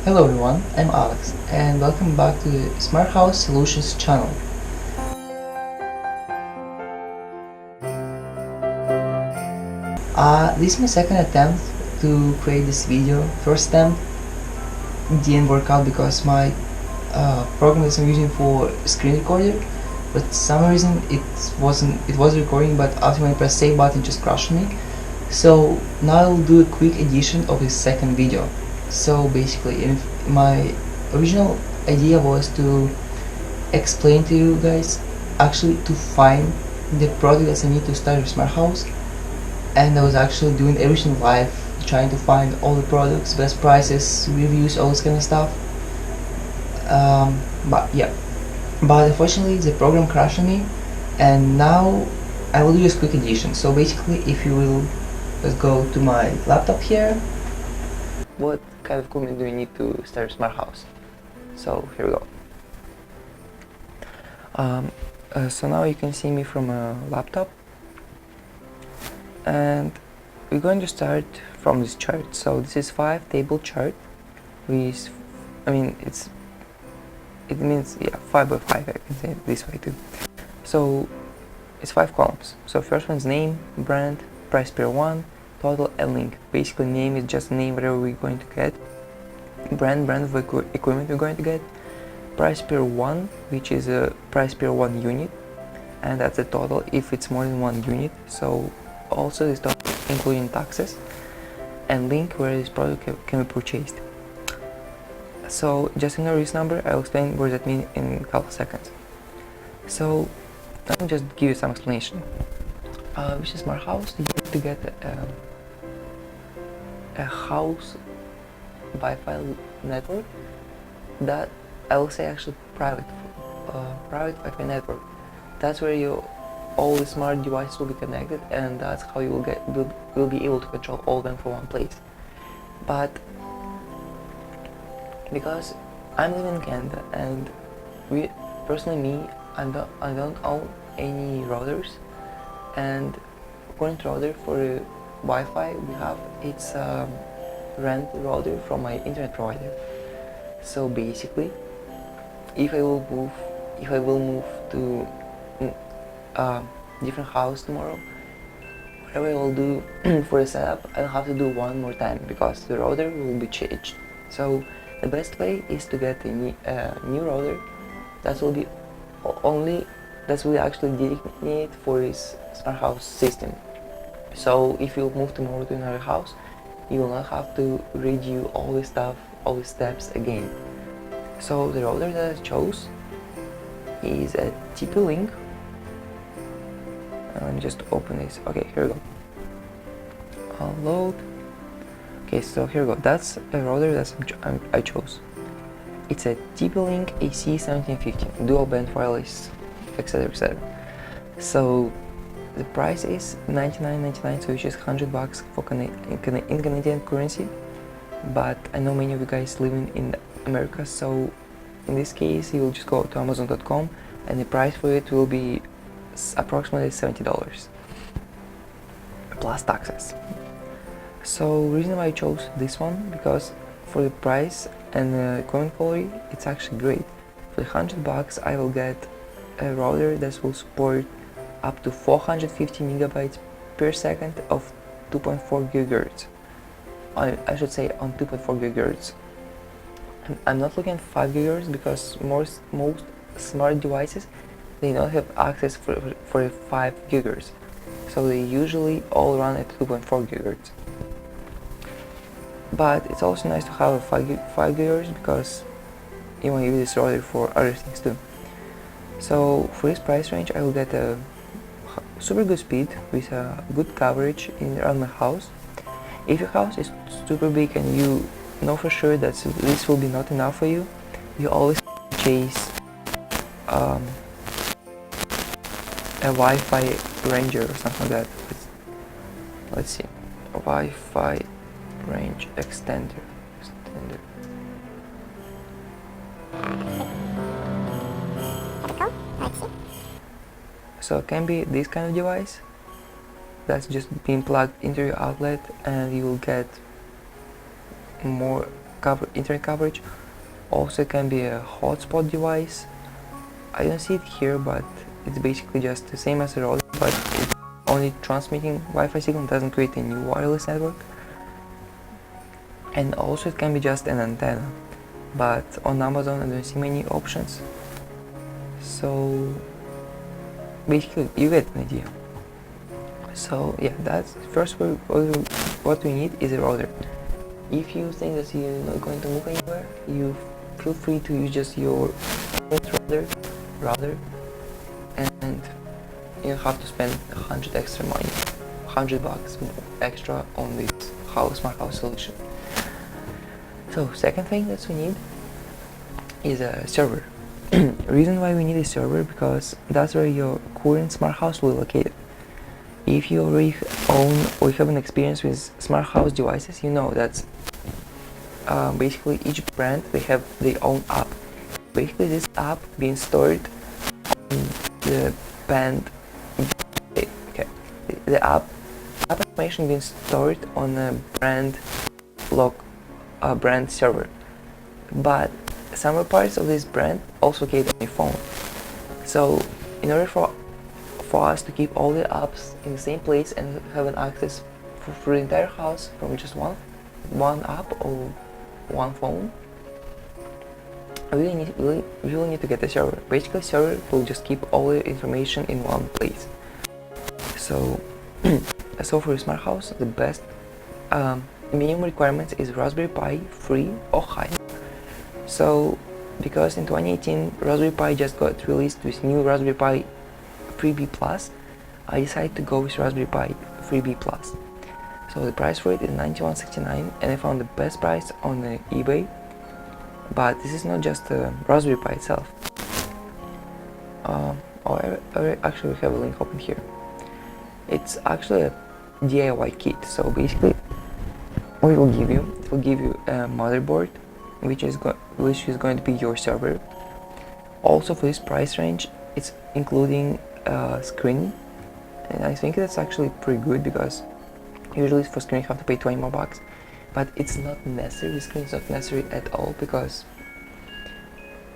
Hello everyone, I'm Alex and welcome back to the Smart House Solutions channel. This is my second attempt to create this video. First attempt didn't work out because my program that I'm using for screen recorder, but for some reason it was recording, but after I press save button it just crashed me. So now I'll do a quick edition of this second video. So basically, my original idea was to explain to you guys actually to find the product that I need to start a smart house, and I was actually doing everything live, trying to find all the products, best prices, reviews, all this kind of stuff. But unfortunately the program crashed on me, and now I will do this quick edition. So basically, if you will, let's go to my laptop here. What kind of equipment do we need to start a smart house? So here we go. So now you can see me from a laptop, and we're going to start from this chart. So this is 5-table chart with, it means 5 by 5, I can say it this way too. So it's 5 columns. So first one's name, brand, price per one, total, and link. Basically name is just the name whatever we're going to get, brand of equipment we're going to get, price per one, which is a price per one unit, and that's the total if it's more than one unit. So also this total including taxes, and link where this product can be purchased. So just ignore this number, I'll explain what that means in a couple seconds. So let me just give you some explanation. With a smart house, you have to get a house Wi-Fi network that I will say actually private Wi-Fi network. That's where all the smart devices will be connected, and that's how you will be able to control all of them from one place. But because I'm living in Canada, and I don't own any routers, and according to router for Wi-Fi we have, it's rent router from my internet provider. So basically, if I will move to a different house tomorrow, whatever I will do for the setup, I'll have to do one more time because the router will be changed. So the best way is to get a new router that will be actually dedicated for this smart house system. So if you move tomorrow to another house, you will not have to redo all this stuff, all these steps again. So the router that I chose is a TP-Link. Let me just open this. Okay, here we go. I'll load. Okay, so here we go. That's a router that I chose. It's a TP-Link AC1750, dual band wireless, etc, etc. So the price is $99.99, so which is $100 for in Canadian currency. But I know many of you guys living in America, so in this case you will just go to Amazon.com, and the price for it will be approximately $70 plus taxes. So reason why I chose this one, because for the price and the equipment quality, it's actually great. For $100 I will get a router that will support up to 450 megabytes per second of 2.4 gigahertz. I should say on 2.4 gigahertz. I'm not looking at 5 gigahertz because most smart devices, they don't have access for 5 gigahertz. So they usually all run at 2.4 gigahertz. But it's also nice to have a 5 gigahertz because you want to use this router for other things too. So for this price range, I will get a super good speed with a good coverage around my house. If your house is super big and you know for sure that this will be not enough for you, you always chase a Wi-Fi Ranger or something like that. Let's see, a Wi-Fi range extender. So it can be this kind of device that's just being plugged into your outlet, and you will get more internet coverage. Also, it can be a hotspot device. I don't see it here, but it's basically just the same as a router, but it's only transmitting Wi-Fi signal, doesn't create a new wireless network. And also it can be just an antenna, but on Amazon I don't see many options. So basically you get an idea. So yeah, that's first what we need is a router. If you think that you're not going to move anywhere, you feel free to use just your router, and you have to spend 100 extra money, $100 extra on this smart house solution. So second thing that we need is a server. Reason why we need a server, because that's where your current smart house will be located. If you already own or have an experience with smart house devices, you know that basically each brand, they have their own app. Basically this app being stored on the band, okay, the app information being stored on a brand brand server, but some parts of this brand also get on your phone. So in order for us to keep all the apps in the same place and have an access for the entire house from just one app or one phone, we really need to get a server. Basically, server will just keep all the information in one place. So so for a smart house, the best minimum requirements is Raspberry Pi 3 or higher. So because in 2018 Raspberry Pi just got released with new Raspberry Pi 3B Plus, I decided to go with Raspberry Pi 3B Plus. So the price for it is $91.69, and I found the best price on eBay. But this is not just the Raspberry Pi itself. I actually have a link open here. It's actually a DIY kit. So basically, what it will give you a motherboard, which is going to be your server. Also for this price range, it's including a screen, and I think that's actually pretty good, because usually for screen you have to pay 20 more bucks, but it's not necessary. The screen is not necessary at all, because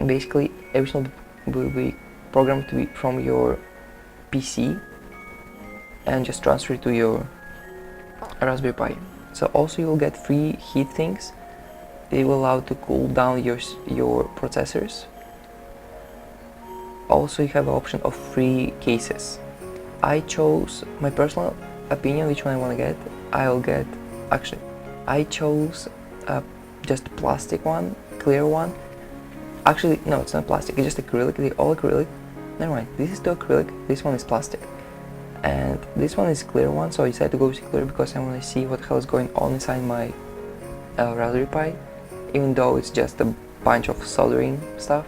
basically everything will be programmed to be from your PC and just transferred to your Raspberry Pi. So also you will get free heat sinks. They will allow to cool down your processors. Also you have an option of free cases. I chose my personal opinion which one I want to get. I chose just a plastic one, clear one. Actually no, it's not plastic, it's just acrylic. They're all acrylic. Never mind, this is the acrylic, this one is plastic, and this one is clear one. So I decided to go with clear because I want to see what the hell is going on inside my Raspberry Pi, even though it's just a bunch of soldering stuff.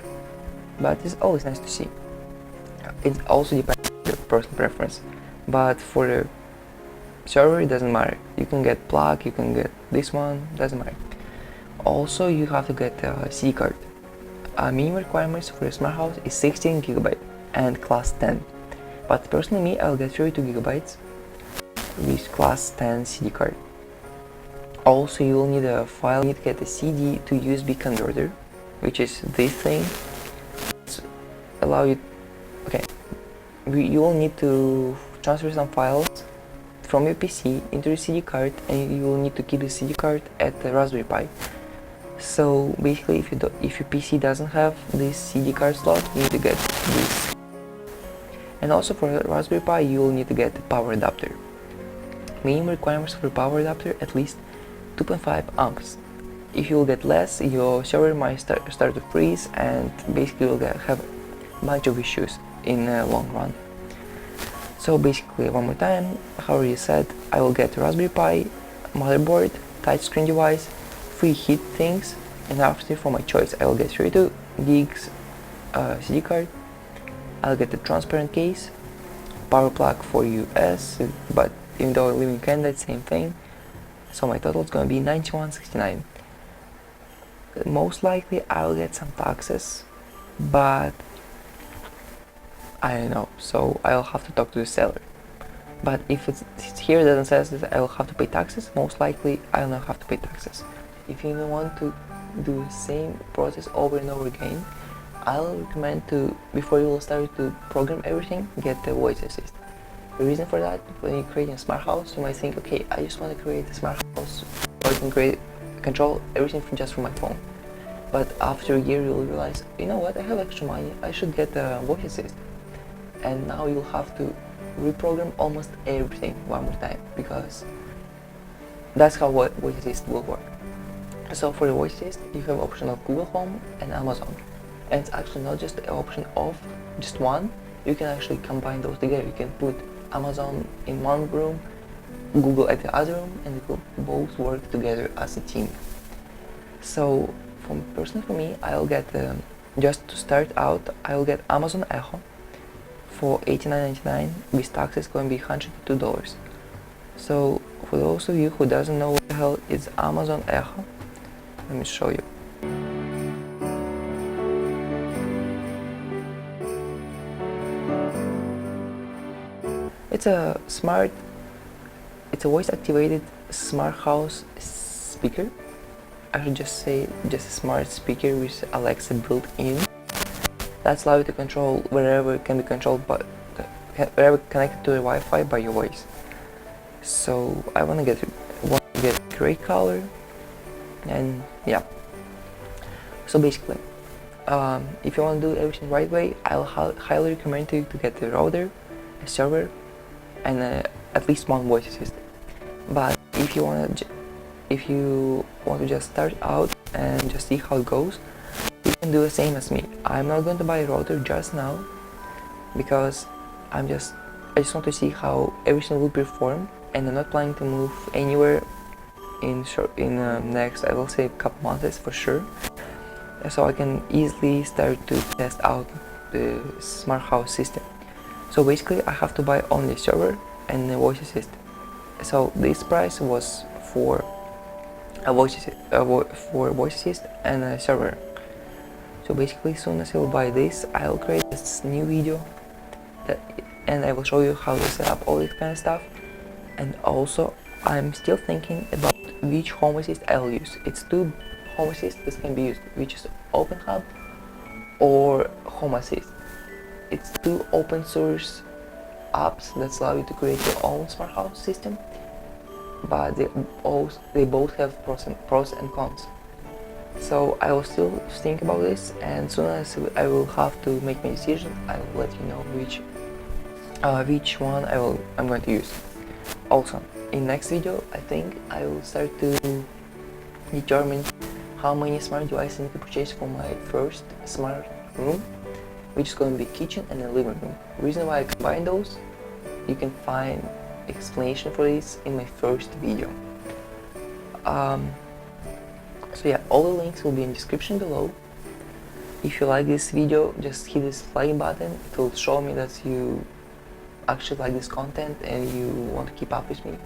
But it's always nice to see. It also depends on your personal preference, but for the server it doesn't matter. You can get plug, you can get this one, doesn't matter. Also you have to get a CD card. Minimum requirements for a smart house is 16 GB and class 10, but personally me, I'll get 32 GB with class 10 CD card. Also you will need a file, you need to get a CD to USB converter, which is this thing. Allow you, okay, you will need to transfer some files from your PC into your CD card, and you will need to keep the CD card at the Raspberry Pi. So basically, if your PC doesn't have this CD card slot, you need to get this. And also for the Raspberry Pi, you will need to get the power adapter. Minimum requirements for power adapter, at least 2.5 amps. If you will get less, your server might start to freeze, and basically you'll have bunch of issues in the long run. So basically, one more time, how already said, I will get a Raspberry Pi, motherboard, touchscreen device, free heat things, and after for my choice I will get 32 gigs CD card. I'll get the transparent case, power plug for US, but even though I live in Canada, it's same thing. So my total is going to be $91.69. Most likely I'll get some taxes, but I don't know, so I'll have to talk to the seller. But if it's here, it doesn't say that I will have to pay taxes, most likely I'll not have to pay taxes. if you want to do the same process over and over again, I'll recommend to, before you will start to program everything, get the voice assist. The reason for that, when you're creating a smart house, you might think, okay, I just want to create a smart house, or I can control everything just from my phone. But after a year, you'll realize, you know what, I have extra money, I should get a voice assist. And now you'll have to reprogram almost everything one more time, because that's how voice assist will work. So for the voice assist, you have option of Google Home and Amazon. And it's actually not just an option of just one, you can actually combine those together. You can put Amazon in one room, Google at the other room, and it will both work together as a team. So personally for me, I'll get, just to start out, I'll get Amazon Echo for $89.99, with taxes going to be $102. So for those of you who doesn't know what the hell is Amazon Echo, let me show you. It's a voice activated smart house speaker. I should just say just a smart speaker with Alexa built in. That's allow you to control wherever it can be controlled, but wherever connected to the Wi-Fi by your voice. So I want to get great color, and yeah. So basically, if you want to do everything the right way, I'll highly recommend you to get the router, a server, and at least one voice assistant. But if you want to just start out and just see how it goes, you can do the same as me. I'm not going to buy a router just now, because I just want to see how everything will perform, and I'm not planning to move anywhere in next, I will say, a couple months for sure. So I can easily start to test out the smart house system. So basically I have to buy only a server and a voice assistant. So this price was for a voice assist and a server. So basically, as soon as I will buy this, I'll create this new video and I will show you how to set up all this kind of stuff. And also, I'm still thinking about which home assist I'll use. It's two home assists that can be used, which is Open Hub or Home Assist. It's two open source apps that allow you to create your own smart house system, but they both have pros and cons. So I will still think about this, and as soon as I will have to make my decision, I will let you know which one I'm going to use. Also, in next video, I think I will start to determine how many smart devices I need to purchase for my first smart room, which is going to be kitchen and a living room. The reason why I combine those, you can find explanation for this in my first video. So yeah, all the links will be in the description below. If you like this video, just hit this like button. It will show me that you actually like this content and you want to keep up with me.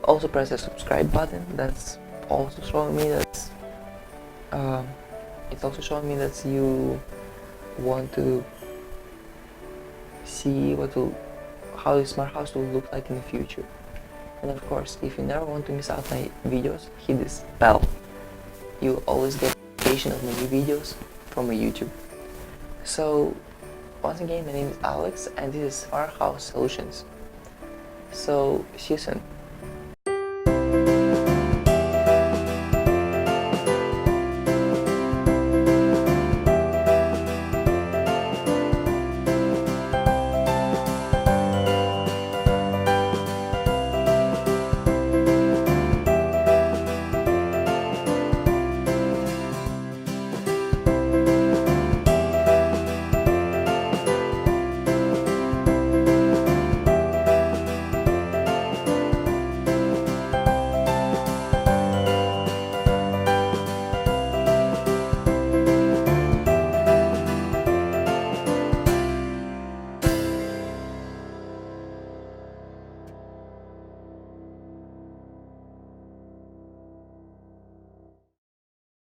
Also press the subscribe button. That's also showing me that you want to see how the smart house will look like in the future. And of course, if you never want to miss out my videos, hit this bell. You'll always get notification of my new videos from my YouTube. So once again, my name is Alex and this is Smart House Solutions. So see you soon.